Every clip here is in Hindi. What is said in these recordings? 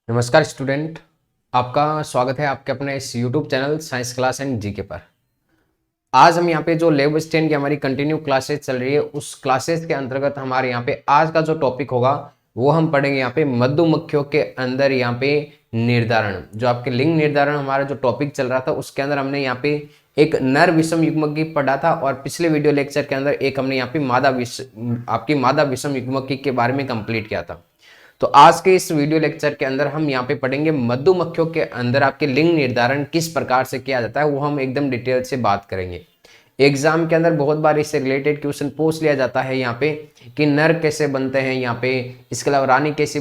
नमस्कार स्टूडेंट, आपका स्वागत है आपके अपने इस YouTube channel science class and GK पर। आज हम यहाँ पे जो लेवल 10 की हमारी कंटिन्यू क्लासेस चल रही है उस क्लासेस के अंतर्गत हमारे यहाँ पे आज का जो टॉपिक होगा वो हम पढ़ेंगे यहाँ पे मधुमक्खियों के अंदर यहाँ पे निर्धारण। जो आपके लिंग निर्धारण हमारा जो टॉपिक चल रहा था उसके अंदर हमने यहाँ पे एक नर विषम युग्मक पढ़ा था और पिछले वीडियो लेक्चर के अंदर एक हमने यहाँ पे मादा विषम युग्मक के बारे में कंप्लीट किया था। तो आज के इस वीडियो लेक्चर के अंदर हम यहाँ पे पढ़ेंगे मधुमक्खियों के अंदर आपके लिंग निर्धारण किस प्रकार से किया जाता है, वो हम एकदम डिटेल से बात करेंगे। एग्जाम के अंदर बहुत बार इससे रिलेटेड क्वेश्चन पूछ लिया जाता है यहाँ पे कि नर कैसे बनते हैं, यहाँ पे इसके अलावा रानी कैसे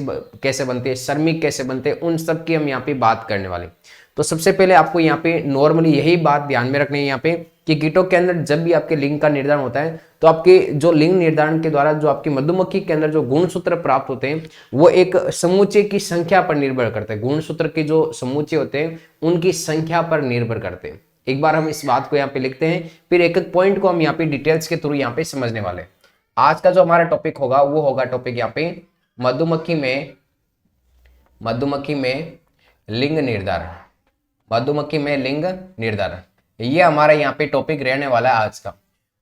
बनती है, श्रमिक कैसे बनते हैं, उन सब की हम यहाँ पे बात करने वाले। तो सबसे पहले आपको यहाँ पे नॉर्मली यही बात ध्यान में रखनी है यहाँ पे कि कीटों के अंदर जब भी आपके लिंग का निर्धारण होता है तो आपके जो लिंग निर्धारण के द्वारा जो आपकी मधुमक्खी के अंदर जो गुणसूत्र प्राप्त होते हैं वो एक समूचे की संख्या पर निर्भर करते हैं। गुणसूत्र के जो समूचे होते हैं उनकी संख्या पर निर्भर करते हैं। एक बार हम इस बात को यहाँ पे लिखते हैं, फिर एक एक पॉइंट को हम यहाँ पे डिटेल्स के थ्रू यहाँ पे समझने वाले। आज का जो हमारा टॉपिक होगा वो होगा टॉपिक यहाँ पे मधुमक्खी में लिंग निर्धारण। मधुमक्खी में लिंग निर्धारण, ये हमारा यहाँ पे टॉपिक रहने वाला है आज का।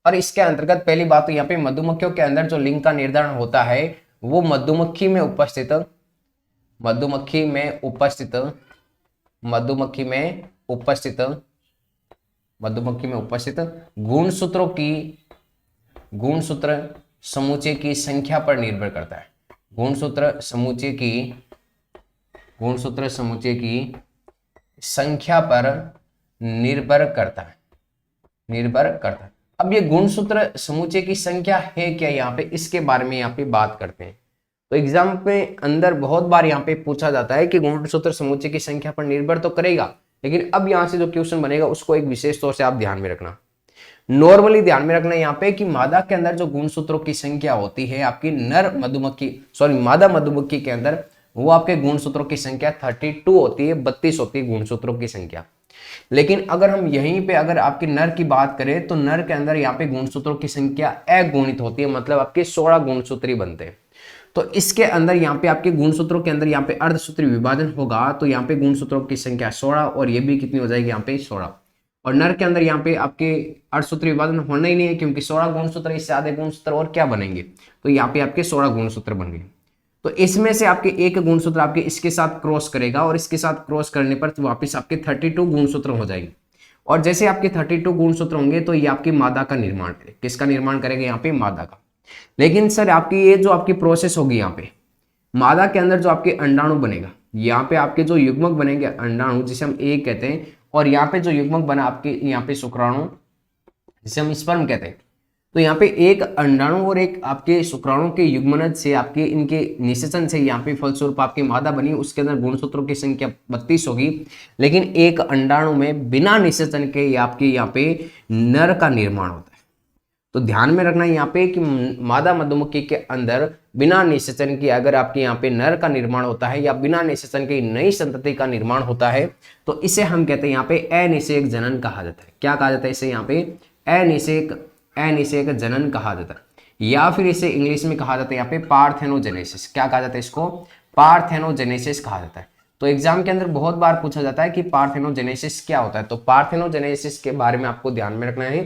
और इसके अंतर्गत पहली बात तो यहाँ पे मधुमक्खियों के अंदर जो लिंग का निर्धारण होता है वो मधुमक्खी में उपस्थित गुणसूत्र समुच्चय की संख्या पर निर्भर करता है। गुणसूत्र समुच्चय की संख्या पर निर्भर करता है। अब ये गुणसूत्र समुच्चय की संख्या है क्या, यहाँ पे इसके बारे में यहाँ पे बात करते हैं। तो एग्जाम में अंदर बहुत बार यहाँ पे पूछा जाता है कि गुणसूत्र समुच्चय की संख्या पर निर्भर तो करेगा, लेकिन अब यहाँ से जो क्वेश्चन बनेगा उसको एक विशेष तौर से आप ध्यान में रखना। नॉर्मली ध्यान में रखना यहाँ पे कि मादा के अंदर जो गुणसूत्रों की संख्या होती है आपकी मादा मधुमक्खी के अंदर वो आपके गुणसूत्रों की संख्या 32 होती है, 32 होती है गुणसूत्रों की संख्या। लेकिन अगर हम यहीं पे अगर आपके नर की बात करें तो नर के अंदर यहाँ पे गुणसूत्रों की संख्या अगुणित होती है, मतलब आपके 16 गुणसूत्री बनते हैं। तो इसके अंदर यहाँ पे आपके गुणसूत्रों के अंदर यहाँ पे अर्धसूत्री विभाजन होगा तो यहाँ पे गुणसूत्रों की संख्या 16 और ये भी कितनी हो जाएगी यहाँ पे 16। और नर के अंदर यहाँ पे आपके अर्धसूत्री विभाजन होना ही नहीं है क्योंकि 16 गुणसूत्र, इससे आधे गुणसूत्र और क्या बनेंगे, तो यहाँ पे आपके 16 गुणसूत्र बन गए। तो इसमें से आपके एक गुणसूत्र आपके इसके साथ क्रॉस करेगा और इसके साथ क्रॉस करने पर वापस आपके 32 गुणसूत्र हो जाएंगे। और जैसे आपके 32 गुणसूत्र होंगे तो ये आपकी मादा का निर्माण करेगा। किसका निर्माण करेगा, यहाँ पे मादा का। लेकिन सर आपकी ये जो आपकी प्रोसेस होगी यहाँ पे मादा के अंदर जो आपके अंडाणु बनेगा, यहाँ पे आपके जो युग्मक बनेंगे अंडाणु जिसे हम एक कहते हैं, और यहाँ पे जो युग्मक बना आपके यहाँ पे शुक्राणु जिसे हम स्पर्म कहते हैं। तो यहाँ पे एक अंडाणु और एक आपके शुक्राणु के युग्मनज से आपके इनके निषेचन से यहाँ पे फलस्वरूप आपकी मादा बनी, उसके अंदर गुणसूत्रों की संख्या 32 होगी। लेकिन एक अंडाणु में बिना निषेचन के आपके यहाँ पे नर का निर्माण होता है। तो ध्यान में रखना यहाँ पे कि मादा मधुमक्खी के अंदर बिना निषेचन के अगर आपके यहाँ पे नर का निर्माण होता है या बिना निषेचन के नई संतति का निर्माण होता है तो इसे हम कहते हैं यहाँ पे अनिषेक जनन कहा जाता है। क्या कहा जाता है इसे, यहाँ पे अनिषेक जनन कहा जाता है, या फिर इसे इंग्लिश में कहा जाता है यहाँ पे पार्थेनोजेनेसिस। क्या कहा जाता है इसको, पार्थेनोजेनेसिस कहा जाता है। तो एग्जाम के अंदर बहुत बार पूछा जाता है कि पार्थेनोजेनेसिस क्या होता है। तो पार्थेनोजेनेसिस के बारे में आपको ध्यान में रखना है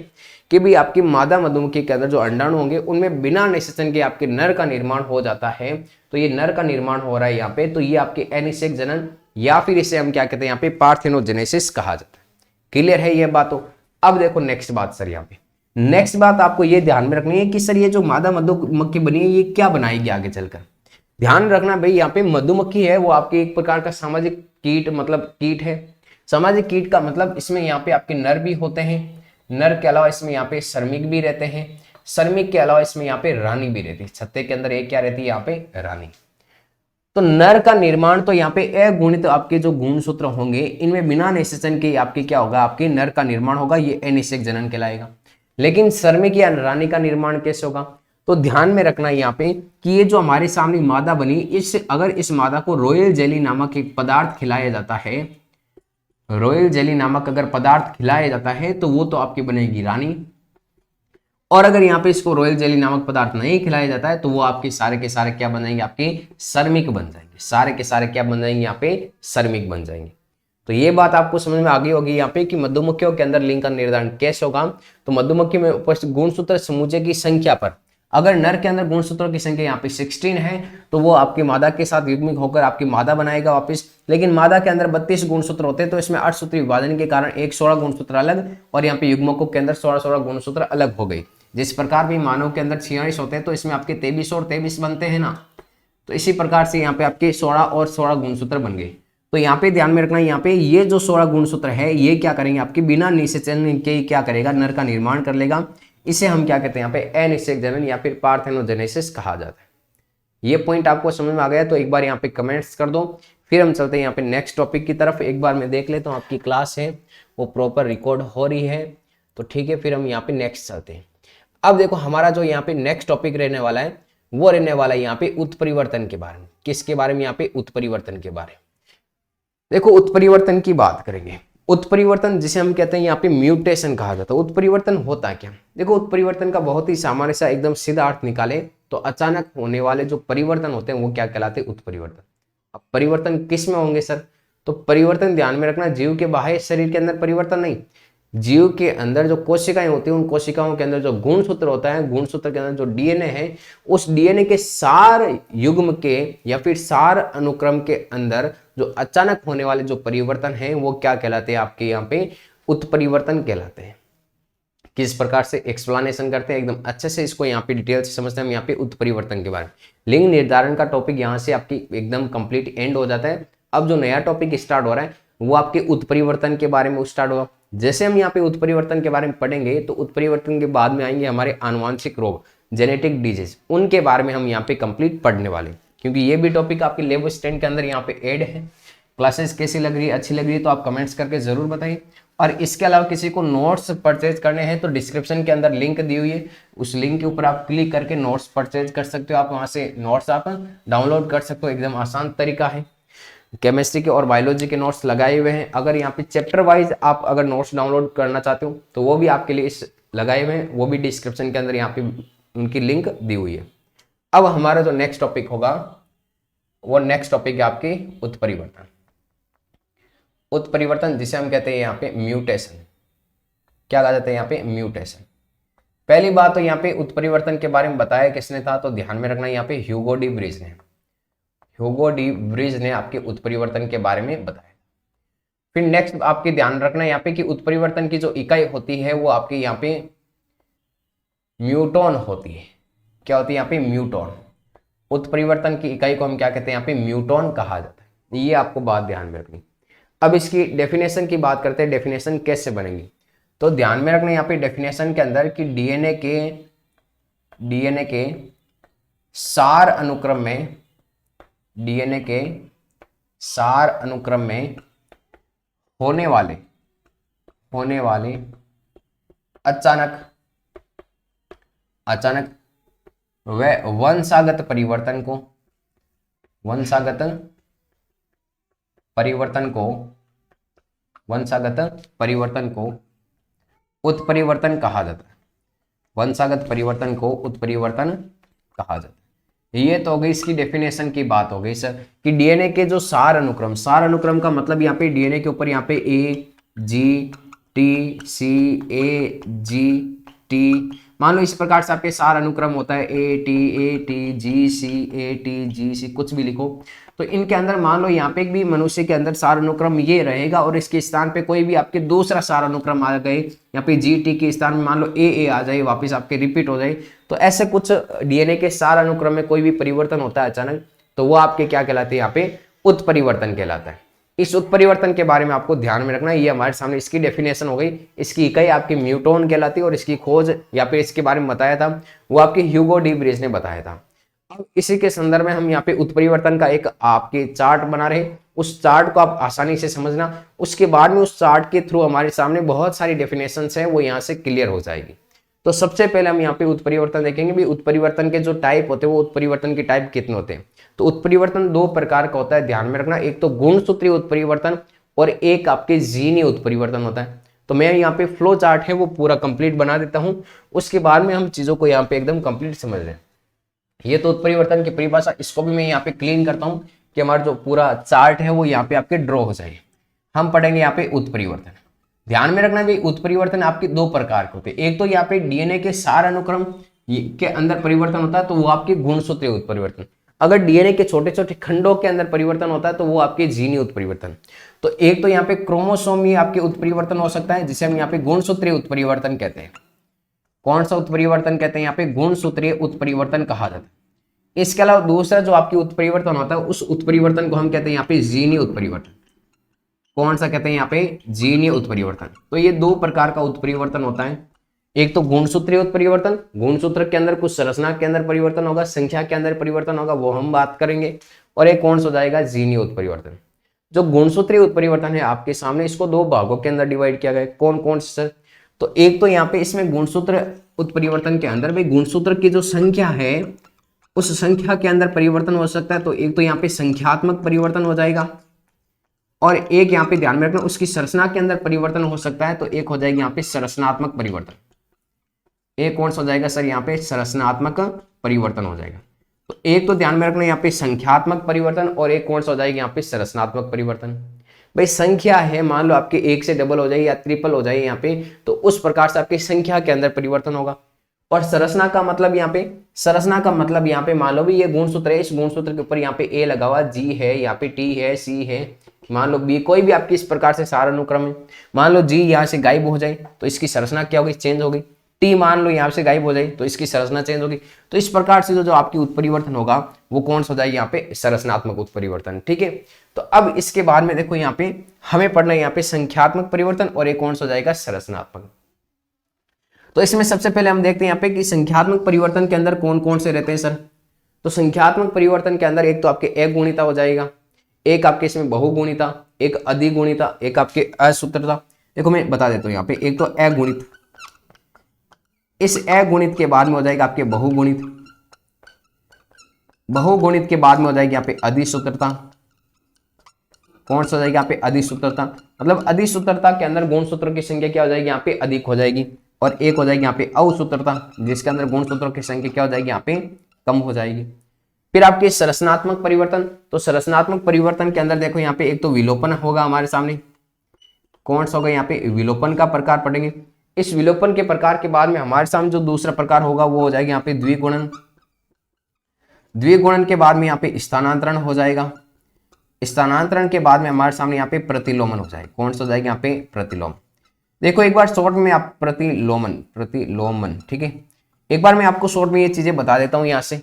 कि भी आपकी मादा मधुमक्खी के अंदर जो अंडाणु होंगे उनमें बिना निषेचन के आपके नर का निर्माण हो जाता है। तो ये नर का निर्माण हो रहा है यहाँ पे, तो ये आपके अनिषेक जनन या फिर इसे हम क्या कहते हैं यहाँ पे पार्थेनोजेनेसिस कहा जाता है। क्लियर है ये बात। तो अब देखो नेक्स्ट बात सर, यहाँ पे नेक्स्ट बात आपको ये ध्यान में रखनी है कि सर ये जो मादा मधुमक्खी बनी है ये क्या बनाएगी आगे चलकर। ध्यान रखना भाई, यहाँ पे मधुमक्खी है वो आपके एक प्रकार का सामाजिक कीट, मतलब कीट है। सामाजिक कीट का मतलब इसमें यहाँ पे आपके नर भी होते हैं, नर के अलावा इसमें यहाँ पे श्रमिक भी रहते हैं, श्रमिक के अलावा इसमें यहाँ पे रानी भी रहती है। छत्ते के अंदर एक क्या रहती है यहाँ पे, रानी। तो नर का निर्माण तो यहाँ पे अगुणित आपके जो गुणसूत्र होंगे इनमें बिना निषेचन के आपके क्या होगा, आपके नर का निर्माण होगा, ये अनिषेक जनन कहलाएगा। लेकिन श्रमिक या रानी का निर्माण कैसे होगा, तो ध्यान में रखना यहाँ पे कि ये जो हमारे सामने मादा बनी, अगर इस मादा को रॉयल जेली नामक एक पदार्थ खिलाया जाता है, रॉयल जेली नामक अगर पदार्थ खिलाया जाता है तो वो तो आपकी बनेगी रानी। और अगर यहाँ पे इसको रॉयल जेली नामक पदार्थ नहीं खिलाया जाता है तो वो आपके सारे के सारे क्या बन जाएंगे, आपके सर्मिक बन जाएंगे। सारे के सारे क्या बन जाएंगे, यहाँ पे सर्मिक बन जाएंगे। तो ये बात आपको समझ में आ गई होगी यहाँ पे कि मधुमक्खियों के अंदर लिंग का निर्धारण कैसे होगा। तो मधुमक्खी में उपस्थित गुणसूत्र समूचे की संख्या पर अगर नर के अंदर गुणसूत्रों की संख्या यहाँ पे 16 है तो वो आपकी मादा के साथ युग्मित होकर आपकी मादा बनाएगा वापस। लेकिन मादा के अंदर 32 गुणसूत्र होते हैं तो इसमें 8 सूत्री विभाजन के कारण एक 16 गुणसूत्र अलग और यहाँ पे युग्मकों के अंदर 16 गुणसूत्र अलग हो गई। जिस प्रकार भी मानव के अंदर 46 होते हैं तो इसमें आपके 23 और 23 बनते हैं ना, तो इसी प्रकार से यहाँ पे आपके 16 और 16 गुणसूत्र बन गए। तो यहाँ पे ध्यान में रखना, यहाँ पे ये जो 16 गुणसूत्र है ये क्या करेंगे, आपके बिना निषेचन के क्या करेगा, नर का निर्माण कर लेगा। इसे हम क्या कहते हैं यहाँ पे अनिषेक जनन या फिर पार्थेनोजेनेसिस कहा जाता है। ये पॉइंट आपको समझ में आ गया तो एक बार यहाँ पे कमेंट्स कर दो। फिर हम चलते हैं यहाँ पे नेक्स्ट टॉपिक की तरफ। एक बार मैं देख लेता हूँ आपकी क्लास है वो प्रॉपर रिकॉर्ड हो रही है तो ठीक है, फिर हम यहाँ पे नेक्स्ट चलते हैं। अब देखो हमारा जो यहाँ पे नेक्स्ट टॉपिक रहने वाला है वो रहने वाला है यहाँ पे उत्परिवर्तन के बारे में। किसके बारे में, यहाँ पे उत्परिवर्तन के बारे में। देखो उत्परिवर्तन की बात करेंगे। उत्परिवर्तन जिसे हम कहते हैं यहाँ पे म्यूटेशन कहा जाता है। उत्परिवर्तन होता क्या, देखो उत्परिवर्तन का बहुत ही सामान्य सा एकदम सीधा अर्थ निकाले तो अचानक होने वाले जो परिवर्तन होते हैं वो क्या कहलाते हैं, उत्परिवर्तन। अब परिवर्तन किस में होंगे सर, तो परिवर्तन ध्यान में रखना जीव के बाह्य शरीर के अंदर परिवर्तन नहीं, जीव के अंदर जो कोशिकाएं होती हैं उन कोशिकाओं के अंदर जो गुणसूत्र होता है, गुणसूत्र के अंदर जो डीएनए है, उस डीएनए के सार युग्म के या फिर सार अनुक्रम के अंदर जो अचानक होने वाले जो परिवर्तन है वो क्या कहलाते हैं, आपके यहाँ पे उत्परिवर्तन कहलाते हैं। किस प्रकार से एक्सप्लेनेशन करते हैं एकदम अच्छे से, इसको यहाँ पे डिटेल से समझते हैं हम यहाँ पे उत्परिवर्तन के बारे में। लिंग निर्धारण का टॉपिक यहाँ से आपकी एकदम कंप्लीट एंड हो जाता है। अब जो नया टॉपिक स्टार्ट हो रहा है वो आपके उत्परिवर्तन के बारे में स्टार्ट होगा। जैसे हम यहाँ पे उत्परिवर्तन के बारे में पढ़ेंगे तो उत्परिवर्तन के बाद में आएंगे हमारे आनुवांशिक रोग, जेनेटिक डिजीज, उनके बारे में हम यहाँ पे कंप्लीट पढ़ने वाले, क्योंकि ये भी टॉपिक आपके लेवल स्टैंड के अंदर यहाँ पे ऐड है। क्लासेस कैसी लग रही है, अच्छी लग रही है तो आप कमेंट्स करके जरूर बताइए। और इसके अलावा किसी को नोट्स परचेज करने हैं तो डिस्क्रिप्शन के अंदर लिंक दी हुई है, उस लिंक के ऊपर आप क्लिक करके नोट्स परचेज कर सकते हो। आप वहां से नोट्स आप डाउनलोड कर सकते हो, एकदम आसान तरीका है। केमिस्ट्री के और बायोलॉजी के नोट्स लगाए हुए हैं। अगर यहाँ पे चैप्टर वाइज आप अगर नोट्स डाउनलोड करना चाहते हो तो वो भी आपके लिए इस लगाए हुए हैं, वो भी डिस्क्रिप्शन के अंदर यहाँ पे उनकी लिंक दी हुई है। अब हमारा जो नेक्स्ट टॉपिक होगा वो नेक्स्ट टॉपिक है आपकी उत्परिवर्तन। उत्परिवर्तन जिसे हम कहते हैं यहाँ पे म्यूटेशन, क्या कहा जाता है यहाँ पे, म्यूटेशन। पहली बात तो यहाँ पे उत्परिवर्तन के बारे में बताया किसने था, तो ध्यान में रखना यहाँ पे ह्यूगो डी ब्रिज ने, ह्यूगो डी ब्रिज ने आपके उत्परिवर्तन के बारे में बताया। फिर नेक्स्ट आपके ध्यान रखना यहाँ पे कि उत्परिवर्तन की जो इकाई होती है वो आपके यहाँ पे म्यूटॉन होती है। क्या होती है यहाँ पे, म्यूटॉन। उत्परिवर्तन की इकाई को हम क्या कहते हैं यहाँ पे, म्यूटॉन कहा जाता है। ये आपको बात ध्यान में रखनी। अब इसकी डेफिनेशन की बात करते हैं, डेफिनेशन कैसे बनेगी, तो ध्यान में रखना यहाँ पे डेफिनेशन के अंदर कि डीएनए के सार अनुक्रम में, डीएनए के सार अनुक्रम में होने वाले अचानक व वंशागत परिवर्तन को उत्परिवर्तन कहा जाता है। वंशागत परिवर्तन को उत्परिवर्तन कहा जाता है। ये तो हो गई इसकी डेफिनेशन की बात हो गई सर कि डीएनए के जो सार अनुक्रम का मतलब यहाँ पे डीएनए के ऊपर यहाँ पे AGTCAGT, मान लो इस प्रकार से आपके सार अनुक्रम होता है ATATGCATGC, कुछ भी लिखो। तो इनके अंदर मान लो यहाँ पे भी मनुष्य के अंदर सार अनुक्रम ये रहेगा और इसके स्थान पे कोई भी आपके दूसरा सार अनुक्रम आ गए, यहाँ पे GT के स्थान में मान लो AA आ जाए, वापस आपके रिपीट हो जाए। तो ऐसे कुछ डीएनए के सार अनुक्रम में कोई भी परिवर्तन होता है अचानक, तो वो आपके क्या कहलाते हैं, यहाँ पे उत्परिवर्तन कहलाता है। इस उत्परिवर्तन के बारे में आपको ध्यान में रखना है। ये हमारे सामने इसकी डेफिनेशन हो गई। इसकी इकाई आपकी म्यूटॉन कहलाती है और इसकी खोज या फिर इसके बारे में बताया था वो आपके ह्यूगो डी ब्रिज ने बताया था। अब इसी के संदर्भ में हम यहाँ पे उत्परिवर्तन का एक आपके चार्ट बना रहे, उस चार्ट को आप आसानी से समझना। उसके बाद में उस चार्ट के थ्रू हमारे सामने बहुत सारी डेफिनेशंस हैं वो यहाँ से क्लियर हो जाएगी। तो सबसे पहले हम यहाँ पे उत्परिवर्तन देखेंगे भी उत्परिवर्तन के जो टाइप होते हैं वो उत्परिवर्तन के टाइप कितने होते हैं। तो उत्परिवर्तन दो प्रकार का होता है, ध्यान में रखना। एक तो गुणसूत्रीय उत्परिवर्तन और एक आपके जीनीय उत्परिवर्तन होता है। तो मैं यहाँ पे फ्लो चार्ट है वो पूरा कंप्लीट बना देता हूँ, उसके बाद में हम चीजों को यहाँ पे एकदम कंप्लीट समझ रहे हैं। ये तो उत्परिवर्तन की परिभाषा, इसको भी मैं यहाँ पे क्लीन करता हूँ कि हमारा जो पूरा चार्ट है वो यहाँ पे आपके ड्रॉ हो जाए। हम पढ़ेंगे यहाँ पे उत्परिवर्तन। ध्यान में रखना भाई, उत्परिवर्तन आपके दो प्रकार के होते हैं। एक तो यहाँ पे डीएनए के सार अनुक्रम के अंदर परिवर्तन होता है तो वो आपके गुणसूत्रीय उत्परिवर्तन। अगर डीएनए के छोटे छोटे खंडों के अंदर परिवर्तन होता है तो वो आपके जीनी उत्परिवर्तन। तो एक तो यहाँ पे क्रोमोसोमी आपके उत्परिवर्तन हो सकता है जिसे हम यहाँ पे गुणसूत्रीय उत्परिवर्तन कहते हैं। कौन सा उत्परिवर्तन कहते हैं? यहाँ पे गुणसूत्रीय उत्परिवर्तन कहा जाता है। इसके अलावा दूसरा जो आपकी उत्परिवर्तन होता है उस उत्परिवर्तन को हम कहते हैं यहाँ पे जीनी उत्परिवर्तन। कौन सा कहते हैं? यहाँ पे जीनी उत्परिवर्तन। तो ये दो प्रकार का उत्परिवर्तन होता है। एक तो गुणसूत्रीय उत्परिवर्तन, गुणसूत्र के अंदर कुछ संरचना के अंदर परिवर्तन होगा, संख्या के अंदर परिवर्तन होगा, वो हम बात करेंगे। और एक कौन सा हो जाएगा? जीनी उत्परिवर्तन। जो गुणसूत्रीय उत्परिवर्तन है आपके सामने, इसको दो भागों के अंदर डिवाइड किया गया है। कौन कौन से? तो एक तो यहाँ पे इसमें गुणसूत्र उत्परिवर्तन के अंदर भाई गुणसूत्र की जो संख्या है उस संख्या के अंदर परिवर्तन हो सकता है। तो एक तो यहाँ पे संख्यात्मक परिवर्तन हो जाएगा और एक यहाँ पे ध्यान में रखना उसकी संरचना के अंदर परिवर्तन हो सकता है। तो एक हो जाएगी यहाँ पे संरचनात्मक परिवर्तन। एक कौन सा हो जाएगा सर? यहाँ पे संरचनात्मक परिवर्तन हो जाएगा। तो एक तो ध्यान में रखना यहाँ पे संख्यात्मक परिवर्तन और एक कौन सा हो जाएगा यहाँ पे संरचनात्मक परिवर्तन। भाई संख्या है, मान लो आपके एक से डबल हो जाए या ट्रिपल हो जाए यहाँ पे, तो उस प्रकार से आपकी संख्या के अंदर परिवर्तन होगा। और संरचना का मतलब यहाँ पे, संरचना का मतलब यहाँ पे मान लो भी ये गुणसूत्र है, इस गुणसूत्र के ऊपर यहाँ पे ए लगा हुआ, जी है, यहाँ पे टी है, सी है, मान लो बी, कोई भी आपकी इस प्रकार से सार अनुक्रम है। मान लो जी यहाँ से गायब हो जाए तो इसकी संरचना क्या होगी? चेंज होगी। टी मान लो यहाँ से गायब हो जाए तो इसकी संरचना चेंज होगी। तो इस प्रकार से जो आपकी उत्परिवर्तन होगा वो कौन सा हो जाएगा? यहाँ पे संरचनात्मक उत्परिवर्तन। ठीक है, तो अब इसके बाद में देखो यहाँ पे हमें पढ़ना है यहाँ पे संख्यात्मक परिवर्तन और एक कौन सा हो जाएगा? संरचनात्मक। तो इसमें सबसे पहले हम देखते हैं यहाँ पे कि संख्यात्मक परिवर्तन के अंदर कौन कौन से रहते हैं सर। तो संख्यात्मक परिवर्तन के अंदर एक तो आपके अगुणिता हो जाएगा, एक आपके इसमें बहुगुणिता, एक अधिगुणिता, एक आपके असूत्रता। देखो मैं बता देता हूँ यहाँ पे, एक तो अगुणित, इस अगुणित के बाद में हो जाएगा आपके बहुगुणित, बहुगुणित के बाद में हो जाएगी यहाँ पे अधिसूत्रता। कौन सा हो जाएगी यहाँ पे? अधिसूत्रता। मतलब अधिसूत्रता के अंदर गुणसूत्रों की संख्या क्या हो जाएगी? यहाँ पे अधिक हो जाएगी। और एक हो जाएगी यहाँ पे असूत्रता, जिसके अंदर गुणसूत्रों की संख्या क्या हो जाएगी? यहाँ पे कम हो जाएगी। फिर आपके संरचनात्मक परिवर्तन, तो संरचनात्मक परिवर्तन के अंदर देखो यहाँ पे एक तो विलोपन होगा हमारे सामने। कौन सा होगा? यहाँ पे विलोपन का प्रकार पढ़ेंगे। इस विलोपन के प्रकार के बाद में हमारे सामने जो दूसरा प्रकार होगा वो हो जाएगा यहाँ पे द्विगुणन। द्विगुणन के बाद में यहाँ पे स्थानांतरण हो जाएगा। स्थानांतरण के बाद में हमारे सामने यहाँ पे प्रतिलोमन हो जाएगा। कौन सा हो जाएगा? यहाँ पे प्रतिलोम। देखो एक बार शॉर्ट में आप प्रतिलोमन, प्रतिलोमन, ठीक है, एक बार मैं आपको शॉर्ट में ये चीजें बता देता हूँ यहाँ से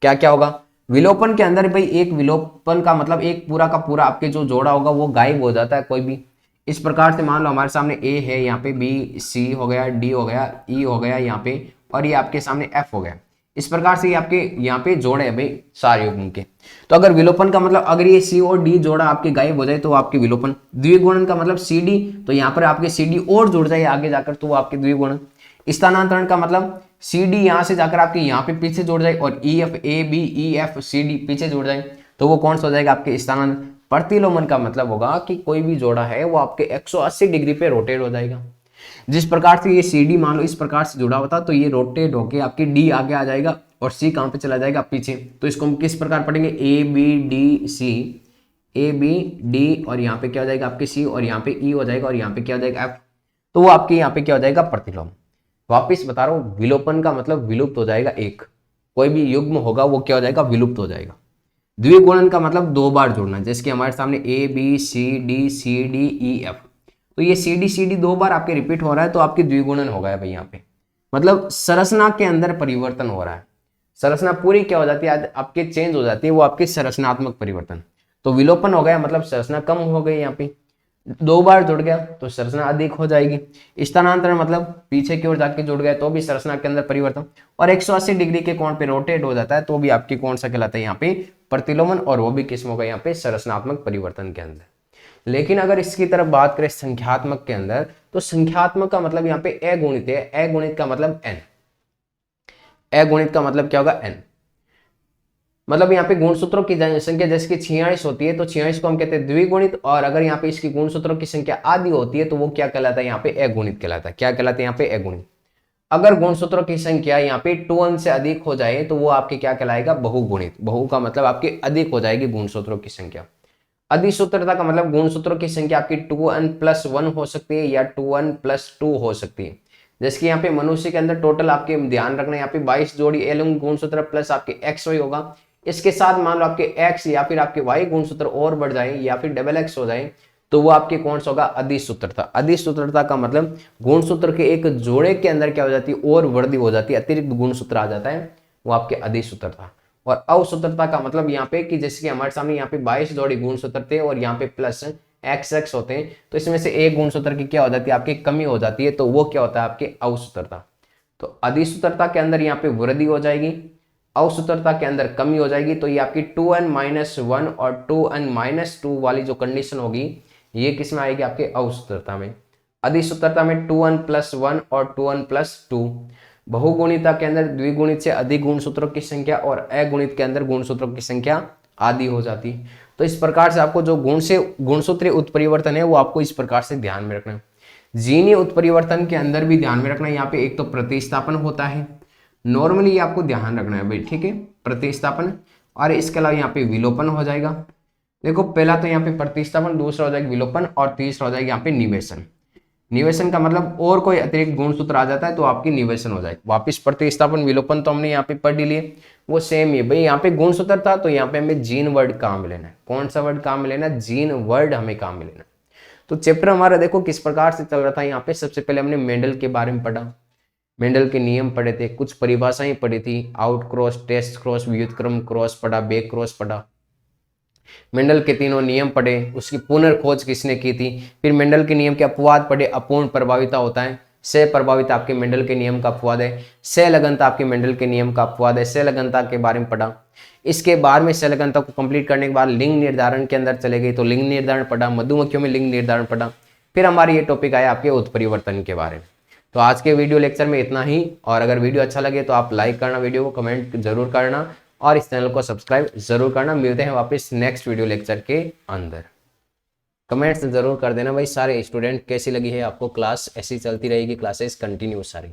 क्या क्या होगा। विलोपन के अंदर भाई एक विलोपन का मतलब एक पूरा का पूरा आपके जो जोड़ा होगा वो गायब हो जाता है कोई भी। इस प्रकार से मान लो हमारे सामने ए है, यहाँ पे बी, सी हो गया, डी हो गया, ई हो गया यहाँ पे, और ये आपके सामने एफ हो गया। इस प्रकार से ये आपके यहाँ पे जोड़े हैं भाई सारे युग्म के। तो अगर विलोपन का मतलब अगर ये सी और डी जोड़ा आपके गायब हो जाए तो आपके विलोपन। द्विगुणन का मतलब सी डी, तो यहाँ पर आपके सी डी और जुड़ जाए आगे जाकर तो वो आपके द्विगुणन। स्थानांतरण का मतलब सी डी यहाँ से जाकर आपके यहाँ पे पीछे जुड़ जाए और E F, A B, E F, C D पीछे जुड़ जाए तो वो कौन सा हो जाएगा? आपके स्थानांतरण। प्रतिलोमन का मतलब होगा कि कोई भी जोड़ा है वो आपके 180 डिग्री पे रोटेट हो जाएगा। जिस प्रकार से ये सी डी मान लो इस प्रकार से जुड़ा होता तो ये रोटेट होके आपकी डी आगे आ जाएगा और सी कहाँ पे चला जाएगा? पीछे। तो इसको हम किस प्रकार पढ़ेंगे? A B D C, A B D, और यहाँ पे क्या हो जाएगा? आपके सी, और यहाँ पे ई हो जाएगा, और यहाँ पे क्या हो जाएगा? एफ। तो वो आपके यहाँ पे क्या हो जाएगा? प्रतिलोम। वापिस बता रहा हूँ, विलोपन का मतलब विलुप्त हो जाएगा एक, कोई भी युग्म होगा वो क्या हो जाएगा? विलुप्त हो जाएगा। द्विगुणन का मतलब दो बार जुड़ना, जैसे कि हमारे सामने A B C D, C D E F, तो ये सी डी दो बार आपके रिपीट हो रहा है तो आपके द्विगुणन हो गया भाई यहाँ पे। मतलब संरचना के अंदर परिवर्तन हो रहा है, संरचना पूरी क्या हो जाती है? आपके चेंज हो जाती है, वो आपके संरचनात्मक परिवर्तन। तो विलोपन हो गया मतलब संरचना कम हो गई, यहाँ पे दो बार जुड़ गया तो संरचना अधिक हो जाएगी। स्थानांतरण मतलब पीछे की ओर जाके जुड़ गया तो भी संरचना के अंदर परिवर्तन, और 180 डिग्री के कोण पे रोटेट हो जाता है तो भी आपकी कौन सा कहलाता है? यहाँ पे प्रतिलोमन, और वो भी किस्म होगा यहाँ पे संरचनात्मक परिवर्तन के अंदर। लेकिन अगर इसकी तरफ बात करें संख्यात्मक के अंदर, तो संख्यात्मक का मतलब यहाँ पे अगुणित है। अगुणित का मतलब n, अगुणित का मतलब क्या होगा? n। मतलब यहाँ पे गुणसूत्रों की संख्या जैसे कि 46 होती है तो 46 को हम कहते हैं द्विगुणित, और अगर यहाँ पे इसकी गुणसूत्रों की संख्या आधी होती है तो वो क्या कहलाता है, यहाँ पे अगुणित कहलाता है। क्या कहलाता है यहाँ पे, अगुणित। अगर गुणसूत्रों की संख्या यहाँ पे 2n से अधिक हो जाए तो वो आपके क्या कहलाएगा, बहुगुणित। बहु का मतलब आपके अधिक हो जाएगी गुणसूत्रों की संख्या। अधिसूत्रता का मतलब गुणसूत्रों की संख्या आपकी 2n+1 हो सकती है या 2n+2 हो सकती है। जैसे कि यहाँ पे मनुष्य के अंदर टोटल आपके ध्यान रखना, यहाँ पे 22 जोड़ी एलुंग गुणसूत्र प्लस आपके XY होगा। इसके साथ मान लो आपके X या फिर आपके Y गुणसूत्र और बढ़ जाए या फिर XX हो जाए तो वो आपके कौन सा होगा, अधिसूत्रता। अधिसूत्रता का मतलब गुणसूत्र के एक जोड़े के अंदर क्या हो जाती है, और वृद्धि हो जाती है, अतिरिक्त गुणसूत्र आ जाता है, वो आपके अधिसूत्रता। और अवसूत्रता का मतलब यहाँ पे कि जैसे कि हमारे सामने यहाँ पे 22 जोड़ी गुणसूत्र थे और यहाँ पे प्लस XX होते हैं, तो इसमें से एक गुणसूत्र की क्या हो जाती है, आपकी कमी हो जाती है, तो वो क्या होता है, आपके अवसूत्रता। तो अधिसूत्रता के अंदर यहाँ पे वृद्धि हो जाएगी, अवसूत्रता के अंदर कमी हो जाएगी, तो ये आपकी 2n-1 और 2n-2 वाली जो कंडीशन होगी ये किस में आएगी, आपके अवसूत्रता में। अधिसूत्रता में 2n+1 और 2n+2। बहुगुणिता के अंदर द्विगुणित से अधिक गुणसूत्रों की संख्या और अगुणित के अंदर गुणसूत्रों की संख्या आधी हो जाती है। तो इस प्रकार से आपको जो गुण से गुणसूत्रीय उत्परिवर्तन है वो आपको इस प्रकार से ध्यान में रखना है। जीनीय उत्परिवर्तन के अंदर भी ध्यान में रखना है, यहाँ पे एक तो प्रतिस्थापन होता है, नॉर्मली आपको ध्यान रखना है भाई, ठीक है, प्रतिस्थापन, और इसके अलावा यहाँ पे विलोपन हो जाएगा। देखो पहला तो यहाँ पे प्रतिस्थापन, दूसरा हो जाएगा विलोपन, और तीसरा हो जाएगा यहाँ पे निवेशन। निवेशन का मतलब और कोई अतिरिक्त गुणसूत्र आ जाता है तो आपकी निवेशन हो जाए। वापिस प्रतिस्थापन विलोपन तो हमने यहाँ पे पढ़ ही लिए, वो सेम ही भाई, यहाँ पे गुणसूत्र था तो यहाँ पे हमें जीन वर्ड काम में लेना है। कौन सा वर्ड काम में लेना है, जीन वर्ड हमें काम में लेना है। तो चैप्टर हमारा देखो किस प्रकार से चल रहा था। यहाँ पे सबसे पहले हमने मेंडल के बारे में पढ़ा, मेंडल के नियम पढ़े थे, कुछ परिभाषाएं पढ़ी थी, आउट क्रॉस, टेस्ट क्रॉस, व्युत्क्रम क्रॉस पढ़ा, बैक क्रॉस पढ़ा, मेंडल के तीनों नियम पढ़े, उसकी पुनर्खोज किसने की थी, फिर मेंडल के नियम के अपवाद पढ़े, अपूर्ण प्रभाविता होता है, सह प्रभाविता आपके मेंडल के नियम का अपवाद है, सह लगनता आपके मेंडल के नियम का अपवाद है, सह लगनता के बारे में पढ़ा। इसके बाद में सह लगनता को कंप्लीट करने के बाद लिंग निर्धारण के अंदर चले गए तो लिंग निर्धारण पढ़ा, मधुमक्खियों में लिंग निर्धारण पढ़ा, फिर हमारे ये टॉपिक आया आपके उत्परिवर्तन के बारे में। तो आज के वीडियो लेक्चर में इतना ही, और अगर वीडियो अच्छा लगे तो आप लाइक करना, वीडियो को कमेंट जरूर करना, और इस चैनल को सब्सक्राइब जरूर करना। मिलते हैं वापस नेक्स्ट वीडियो लेक्चर के अंदर। कमेंट्स जरूर कर देना भाई सारे स्टूडेंट, कैसी लगी है आपको क्लास, ऐसी चलती रहेगी क्लासेस कंटिन्यू सारी।